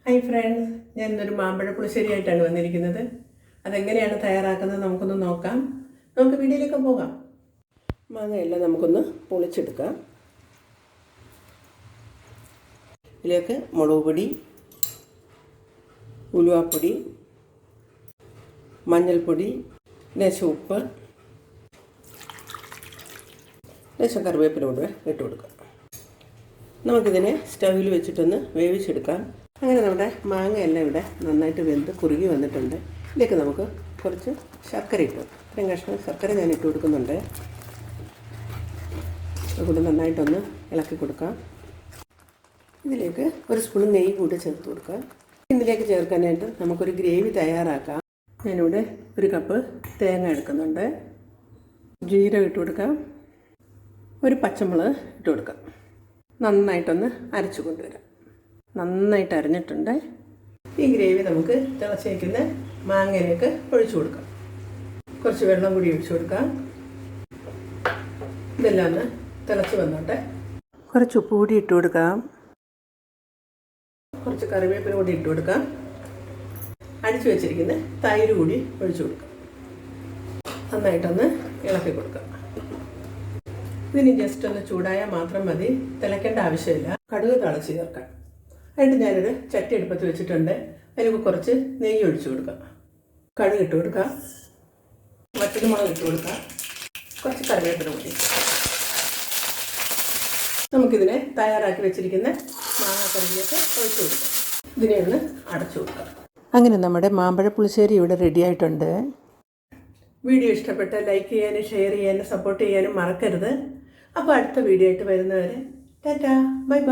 Hi friends, ഞാൻ ഇന്നൊരു മാമ്പഴ പുളിശ്ശേരിയായിട്ടാണ് വന്നിരിക്കുന്നത്. അതെങ്ങനെയാണ് തയ്യാറാക്കുന്നത് നമുക്കൊന്ന് നോക്കാം. നമുക്ക് വീഡിയോയിലേക്ക് പോകാം. മാങ്ങയെല്ലാം നമുക്കൊന്ന് പൊളിച്ചെടുക്കാം. ഇതിലേക്ക് മുളക് പൊടി, ഉലുവാപ്പൊടി, മഞ്ഞൾപ്പൊടി, ലേശം ഉപ്പ്, ലേശം കറിവേപ്പില കൂടെ ഇട്ട് കൊടുക്കാം. നമുക്കിതിനെ സ്റ്റൗവിൽ വെച്ചിട്ടൊന്ന് വേവിച്ചെടുക്കാം. അങ്ങനെ നമ്മുടെ മാങ്ങയെല്ലാം ഇവിടെ നന്നായിട്ട് വെന്ത് കുറുകി വന്നിട്ടുണ്ട്. ഇതിലേക്ക് നമുക്ക് കുറച്ച് ശർക്കര ഇട്ടു, ഇത്രയും കഷ്ണം ശർക്കര ഞാൻ ഇട്ട് കൊടുക്കുന്നുണ്ട്. അതുകൊണ്ട് നന്നായിട്ടൊന്ന് ഇളക്കി കൊടുക്കാം. ഇതിലേക്ക് ഒരു സ്പൂൺ നെയ്യ് കൂടി ചേർത്ത് കൊടുക്കാം. ഇതിലേക്ക് ചേർക്കാനായിട്ട് നമുക്കൊരു ഗ്രേവി തയ്യാറാക്കാം. ഞാനിവിടെ ഒരു കപ്പ് തേങ്ങ എടുക്കുന്നുണ്ട്. ജീരകം ഇട്ട് കൊടുക്കാം. ഒരു പച്ചമുളക് ഇട്ട് കൊടുക്കാം. നന്നായിട്ടൊന്ന് അരച്ചു കൊണ്ടുവരാം. നന്നായിട്ട് അരഞ്ഞിട്ടുണ്ട്. ഈ ഗ്രേവി നമുക്ക് തിളച്ചേക്കുന്ന മാങ്ങയിലേക്ക് ഒഴിച്ചു കൊടുക്കാം. കുറച്ച് വെള്ളം കൂടി ഒഴിച്ചു കൊടുക്കാം. ഇതെല്ലാം ഒന്ന് തിളച്ച് വന്നോട്ടെ. കുറച്ച് ഉപ്പ് കൂടി ഇട്ട് കൊടുക്കാം. കുറച്ച് കറിവേപ്പില കൂടി ഇട്ട് കൊടുക്കാം. അടിച്ചു വെച്ചിരിക്കുന്ന തൈര് കൂടി ഒഴിച്ചു കൊടുക്കാം. നന്നായിട്ടൊന്ന് ഇളക്കി കൊടുക്കാം. ഇതിന് ജസ്റ്റ് ഒന്ന് ചൂടായാൽ മാത്രം മതി, തിളയ്ക്കേണ്ട ആവശ്യമില്ല. കടുക് തിളച്ച് ചേർക്കാം. എന്നിട്ട് ഞാനൊരു ചട്ടി അടുപ്പത്ത് വെച്ചിട്ടുണ്ട്. അതിലേക്ക് കുറച്ച് നെയ്യ് ഒഴിച്ചു കൊടുക്കാം. കടുക് ഇട്ട് കൊടുക്കാം. വറ്റൽമുളക് ഇട്ട് കൊടുക്കാം. കുറച്ച് കറിവേപ്പില കൂടി. നമുക്കിതിനെ തയ്യാറാക്കി വെച്ചിരിക്കുന്ന മാങ്ങാക്കറിയിലേക്ക് ഒഴിച്ചു കൊടുക്കാം. ഇതിനെ ഒന്ന് അടച്ചു കൊടുക്കാം. അങ്ങനെ നമ്മുടെ മാമ്പഴ പുളിശ്ശേരി ഇവിടെ റെഡി ആയിട്ടുണ്ട്. വീഡിയോ ഇഷ്ടപ്പെട്ടാൽ ലൈക്ക് ചെയ്യാനും ഷെയർ ചെയ്യാനും സപ്പോർട്ട് ചെയ്യാനും മറക്കരുത്. അപ്പോൾ അടുത്ത വീഡിയോ ആയിട്ട് വരുന്നവരെ ടാറ്റാ, ബൈ ബൈ.